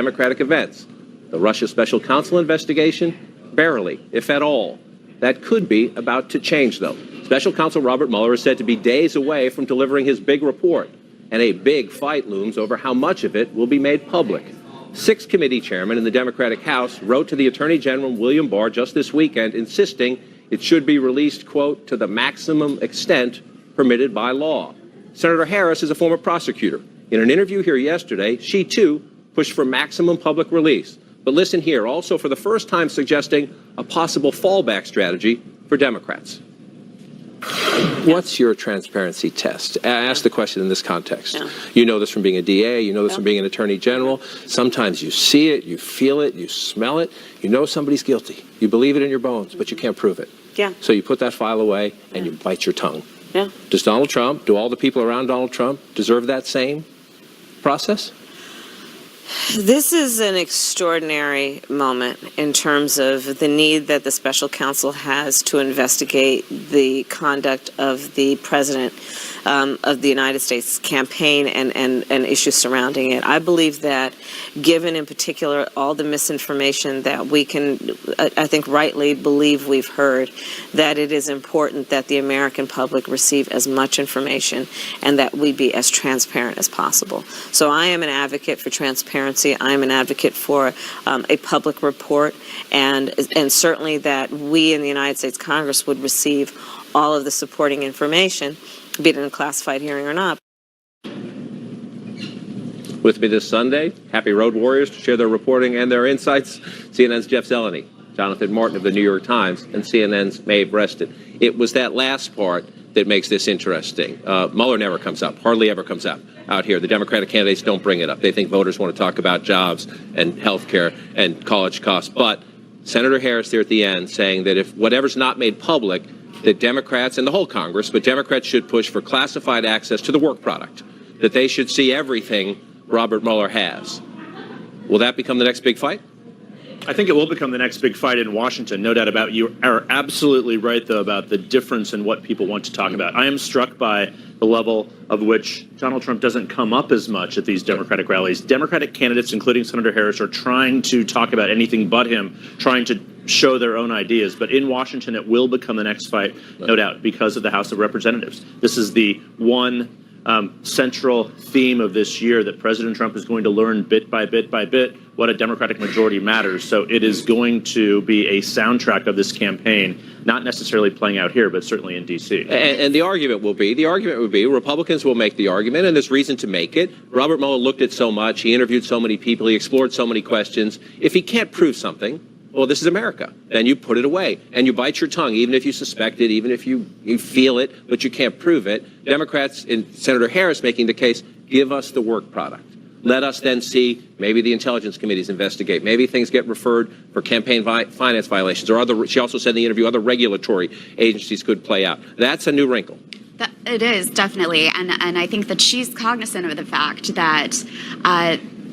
Democratic events. The Russia special counsel investigation? Barely, if at all. That could be about to change, though. Special counsel Robert Mueller is said to be days away from delivering his big report, and a big fight looms over how much of it will be made public. 6 committee chairmen in the Democratic House wrote to the Attorney General William Barr just this weekend insisting it should be released, quote, to the maximum extent permitted by law. Senator Harris is a former prosecutor. In an interview here yesterday, she, too, pushed for maximum public release. But listen here, also for the first time suggesting a possible fallback strategy for Democrats. What's your transparency test? I ask the question in this context. Yeah. You know this from being a DA, you know this from being an attorney general. Sometimes you see it, you feel it, you smell it, you know somebody's guilty. You believe it in your bones, but you can't prove it. Yeah. So you put that file away and you bite your tongue. Yeah. Does Donald Trump, do all the people around Donald Trump deserve that same process? This is an extraordinary moment in terms of the need that the special counsel has to investigate the conduct of the president of the United States campaign and issues surrounding it. I believe that given in particular all the misinformation that we can, I think rightly believe we've heard, that it is important that the American public receive as much information and that we be as transparent as possible. So I am an advocate for transparency. I am an advocate for a public report, and certainly that we in the United States Congress would receive all of the supporting information, be it in a classified hearing or not. With me this Sunday, Happy Road Warriors to share their reporting and their insights, CNN's Jeff Zeleny, Jonathan Martin of the New York Times, and CNN's Maeve Reston. It was that last part that makes this interesting. Mueller never comes up, hardly ever comes up out here. The Democratic candidates don't bring it up. They think voters want to talk about jobs and health care and college costs. But Senator Harris there at the end saying that if whatever's not made public, that Democrats and the whole Congress, but Democrats should push for classified access to the work product, that they should see everything Robert Mueller has. Will that become the next big fight? I think it will become the next big fight in Washington, no doubt about it. You are absolutely right, though, about the difference in what people want to talk about. I am struck by the level of which Donald Trump doesn't come up as much at these Democratic rallies. Democratic candidates, including Senator Harris, are trying to talk about anything but him, trying to show their own ideas. But in Washington, it will become the next fight, no doubt, because of the House of Representatives. This is the one central theme of this year, that President Trump is going to learn bit by bit by bit what a Democratic majority matters. So it is going to be a soundtrack of this campaign, not necessarily playing out here, but certainly in D.C. And the argument would be, Republicans will make the argument, and there's reason to make it. Robert Mueller looked at so much, he interviewed so many people, he explored so many questions. If he can't prove something, well, this is America. Then you put it away and you bite your tongue, even if you suspect it, even if you feel it, but you can't prove it. Democrats and Senator Harris making the case, give us the work product. Let us then see, maybe the intelligence committees investigate. Maybe things get referred for campaign finance violations, or other. She also said in the interview other regulatory agencies could play out. That's a new wrinkle. It is, definitely. And I think that she's cognizant of the fact that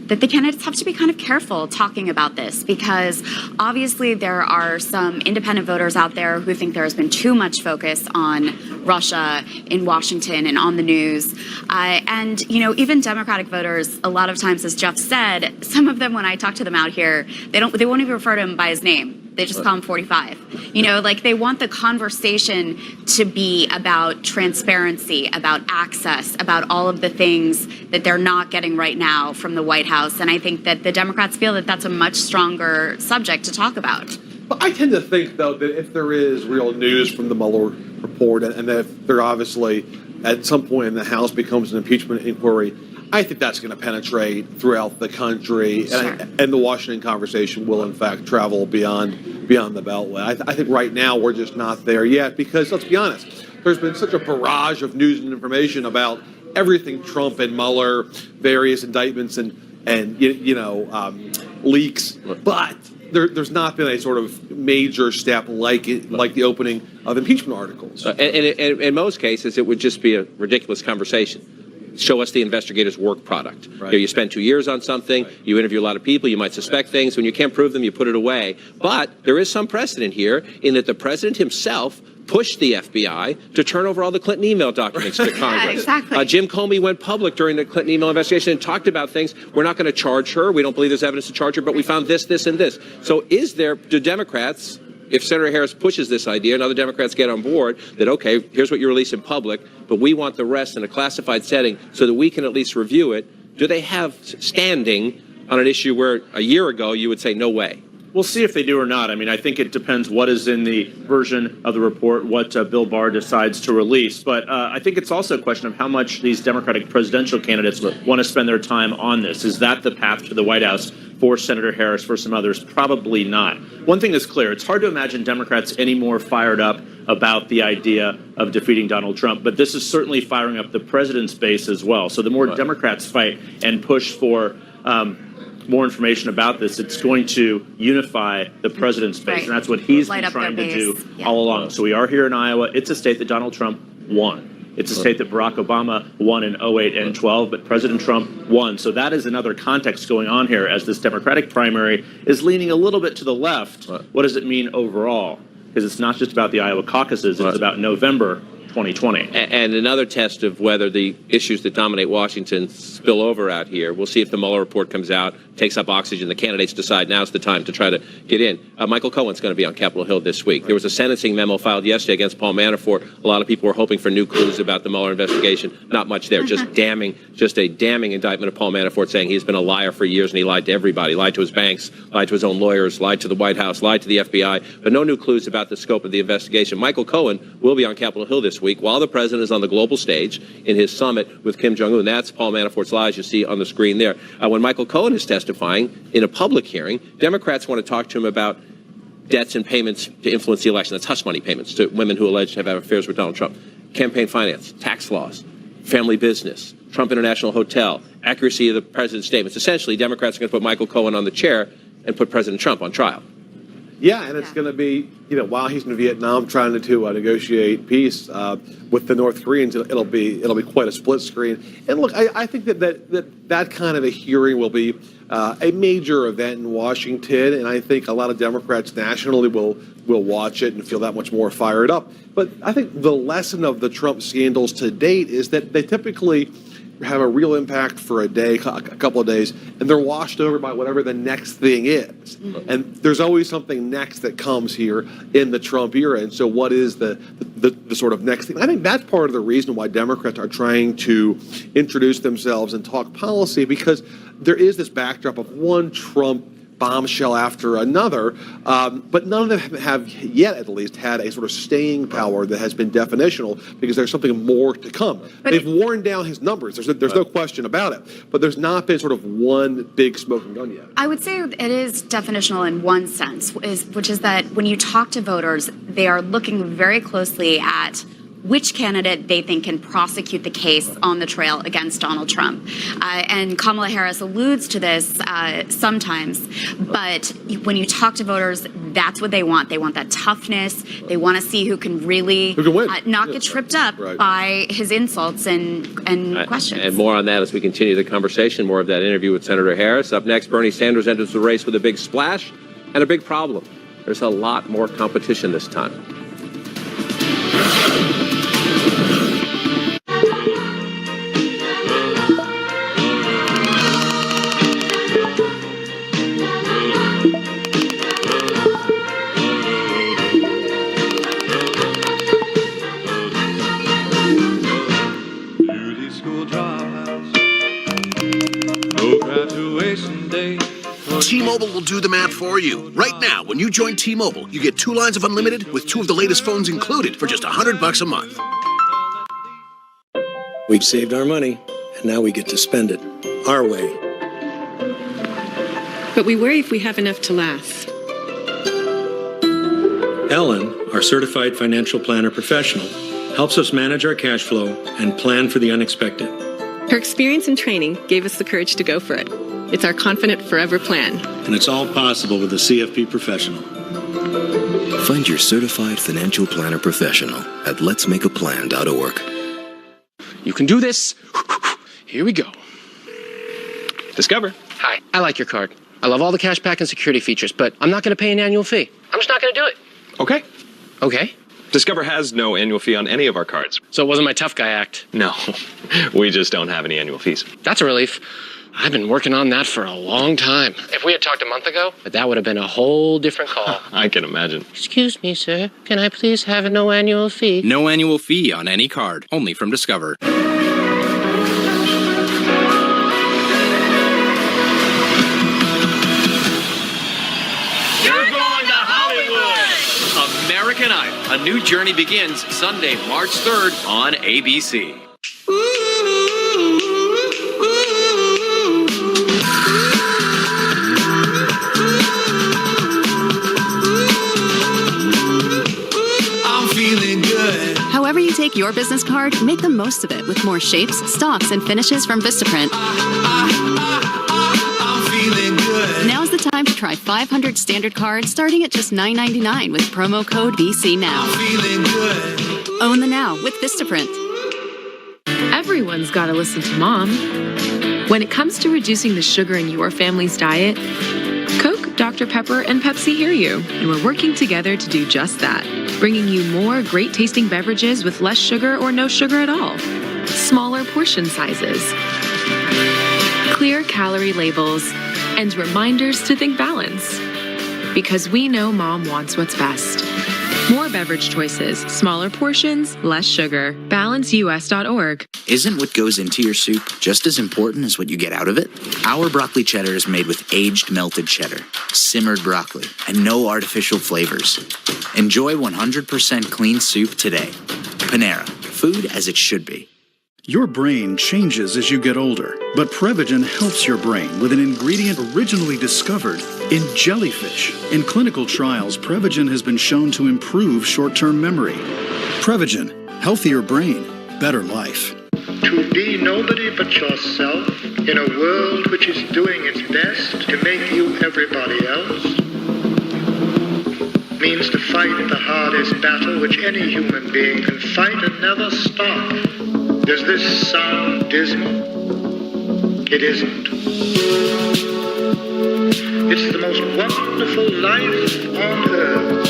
that the candidates have to be kind of careful talking about this, because obviously there are some independent voters out there who think there has been too much focus on Russia in Washington and on the news. And, you know, even Democratic voters, a lot of times, as Jeff said, some of them, when I talk to them out here, they won't even refer to him by his name. They just call him 45. You know, like, they want the conversation to be about transparency, about access, about all of the things that they're not getting right now from the White House. And I think that the Democrats feel that that's a much stronger subject to talk about. But I tend to think, though, that if there is real news from the Mueller report, and that if there obviously at some point in the House becomes an impeachment inquiry, I think that's going to penetrate throughout the country, Sure. and the Washington conversation will, in fact, travel beyond the Beltway. I think right now we're just not there yet, because, let's be honest, there's been such a barrage of news and information about everything Trump and Mueller, various indictments and leaks, but there's not been a sort of major step like the opening of impeachment articles. And in most cases, it would just be a ridiculous conversation. Show us the investigator's work product. Right. You spend 2 years on something, you interview a lot of people, you might suspect things. When you can't prove them, you put it away. But there is some precedent here in that the president himself pushed the FBI to turn over all the Clinton email documents to Congress. Exactly. Jim Comey went public during the Clinton email investigation and talked about things. We're not going to charge her. We don't believe there's evidence to charge her, but we found this, this, and this. So do Democrats, if Senator Harris pushes this idea and other Democrats get on board, that, okay, here's what you release in public, but we want the rest in a classified setting so that we can at least review it, do they have standing on an issue where a year ago you would say no way? We'll see if they do or not. I mean, I think it depends what is in the version of the report, what Bill Barr decides to release. But I think it's also a question of how much these Democratic presidential candidates want to spend their time on this. Is that the path to the White House for Senator Harris, for some others? Probably not. One thing is clear. It's hard to imagine Democrats any more fired up about the idea of defeating Donald Trump. But this is certainly firing up the president's base as well. So the more Democrats fight and push for more information about this, it's going to unify the president's base. Right. And that's what he's Light been up their trying to do base. Yeah. all along. So we are here in Iowa. It's a state that Donald Trump won. It's a state that Barack Obama won in 08 and 12, but President Trump won. So that is another context going on here as this Democratic primary is leaning a little bit to the left. What does it mean overall? Because it's not just about the Iowa caucuses, it's about November 2020. And another test of whether the issues that dominate Washington spill over out here. We'll see if the Mueller report comes out, takes up oxygen. The candidates decide now's the time to try to get in. Michael Cohen's going to be on Capitol Hill this week. There was a sentencing memo filed yesterday against Paul Manafort. A lot of people were hoping for new clues about the Mueller investigation. Not much there. Just a damning indictment of Paul Manafort saying he's been a liar for years and he lied to everybody, lied to his banks, lied to his own lawyers, lied to the White House, lied to the FBI, but no new clues about the scope of the investigation. Michael Cohen will be on Capitol Hill this week while the president is on the global stage in his summit with Kim Jong-un. That's Paul Manafort's lies you see on the screen there. When Michael Cohen is testifying in a public hearing, Democrats want to talk to him about debts and payments to influence the election. That's hush money payments to women who allege to have had affairs with Donald Trump. Campaign finance, tax laws, family business, Trump International Hotel, accuracy of the president's statements. Essentially, Democrats are going to put Michael Cohen on the chair and put President Trump on trial. Yeah, and it's going to be, while he's in Vietnam trying to negotiate peace with the North Koreans, it'll be quite a split screen. And look, I think that kind of a hearing will be a major event in Washington, and I think a lot of Democrats nationally will watch it and feel that much more fired up. But I think the lesson of the Trump scandals to date is that they typically have a real impact for a day, a couple of days, and they're washed over by whatever the next thing is. And there's always something next that comes here in the Trump era. And so what is the sort of next thing? I think that's part of the reason why Democrats are trying to introduce themselves and talk policy, because there is this backdrop of one Trump bombshell after another, but none of them have yet, at least, had a sort of staying power that has been definitional, because there's something more to come. They've worn down his numbers. There's no question about it, but there's not been sort of one big smoking gun yet. I would say it is definitional in one sense, which is that when you talk to voters, they are looking very closely at which candidate they think can prosecute the case on the trail against Donald Trump. And Kamala Harris alludes to this sometimes, but when you talk to voters, that's what they want. They want that toughness. They want to see who can really not get tripped up by his insults and questions. And more on that as we continue the conversation, more of that interview with Senator Harris. Up next, Bernie Sanders enters the race with a big splash and a big problem. There's a lot more competition this time. T-Mobile will do the math for you. Right now, when you join T-Mobile, you get 2 lines of unlimited with 2 of the latest phones included for just $100 a month. We've saved our money, and now we get to spend it our way. But we worry if we have enough to last. Ellen, our certified financial planner professional, helps us manage our cash flow and plan for the unexpected. Her experience and training gave us the courage to go for it. It's our Confident Forever plan. And it's all possible with a CFP professional. Find your certified financial planner professional at letsmakeaplan.org. You can do this. Here we go. Discover. Hi, I like your card. I love all the cashback and security features, but I'm not going to pay an annual fee. I'm just not going to do it. Okay. Okay. Discover has no annual fee on any of our cards. So it wasn't my tough guy act. No, we just don't have any annual fees. That's a relief. I've been working on that for a long time. If we had talked a month ago, that would have been a whole different call. I can imagine. Excuse me, sir. Can I please have no annual fee? No annual fee on any card, only from Discover. You're going to Hollywood! American Idol. A new journey begins Sunday, March 3rd on ABC. However you take your business card, make the most of it with more shapes, stocks, and finishes from Vistaprint. Now's the time to try 500 standard cards starting at just $9.99 with promo code VCNOW. Own the now with Vistaprint. Everyone's got to listen to Mom. When it comes to reducing the sugar in your family's diet, Coke, Dr. Pepper, and Pepsi hear you, and we're working together to do just that, bringing you more great-tasting beverages with less sugar or no sugar at all, smaller portion sizes, clear calorie labels, and reminders to think balance. Because we know Mom wants what's best. More beverage choices, smaller portions, less sugar. BalanceUS.org. Isn't what goes into your soup just as important as what you get out of it? Our broccoli cheddar is made with aged melted cheddar, simmered broccoli, and no artificial flavors. Enjoy 100% clean soup today. Panera, food as it should be. Your brain changes as you get older, but Prevagen helps your brain with an ingredient originally discovered in jellyfish. In clinical trials, Prevagen has been shown to improve short-term memory. Prevagen, healthier brain, better life. To be nobody but yourself in a world which is doing its best to make you everybody else means to fight the hardest battle which any human being can fight and never stop. Does this sound dismal? It isn't. It's the most wonderful life on earth.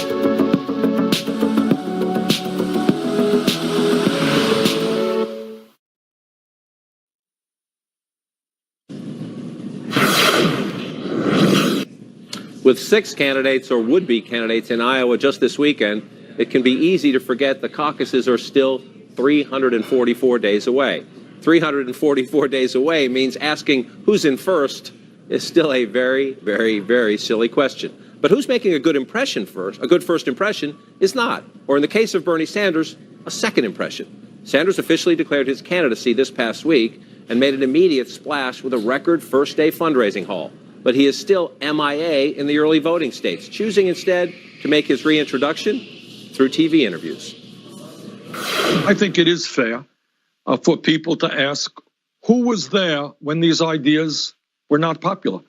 With 6 candidates or would-be candidates in Iowa just this weekend, it can be easy to forget the caucuses are still 344 days away. 344 days away means asking who's in first is still a very, very, very silly question. But who's making a good impression first, a good first impression, is not. Or in the case of Bernie Sanders, a second impression. Sanders officially declared his candidacy this past week and made an immediate splash with a record first-day fundraising haul. But he is still MIA in the early voting states, choosing instead to make his reintroduction through TV interviews. I think it is fair for people to ask who was there when these ideas were not popular.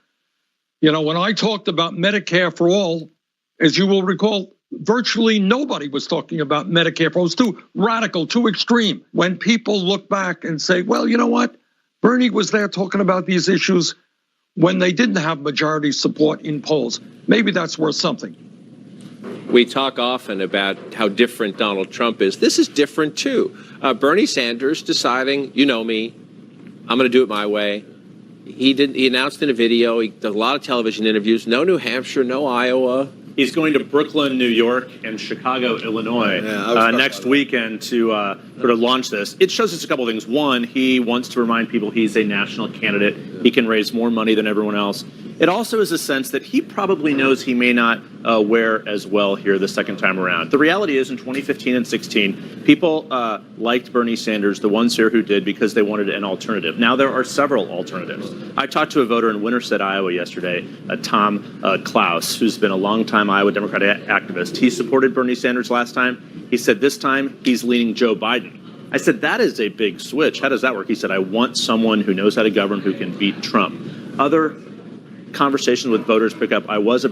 You know, when I talked about Medicare for all, as you will recall, virtually nobody was talking about Medicare for all. It was too radical, too extreme. When people look back and say, well, you know what? Bernie was there talking about these issues when they didn't have majority support in polls. Maybe that's worth something. We talk often about how different Donald Trump is. This is different, too. Bernie Sanders deciding, you know me, I'm going to do it my way. He announced in a video, he did a lot of television interviews, no New Hampshire, no Iowa. He's going to Brooklyn, New York, and Chicago, Illinois next weekend to sort of launch this. It shows us a couple of things. One, he wants to remind people he's a national candidate. He can raise more money than everyone else. It also is a sense that he probably knows he may not wear as well here the second time around. The reality is in 2015 and 16, people liked Bernie Sanders, the ones here who did, because they wanted an alternative. Now there are several alternatives. I talked to a voter in Winterset, Iowa yesterday, Tom Klaus, who's been a longtime Iowa Democratic activist. He supported Bernie Sanders last time. He said this time he's leaning Joe Biden. I said, that is a big switch. How does that work? He said, I want someone who knows how to govern, who can beat Trump. Other conversations with voters pick up, I was a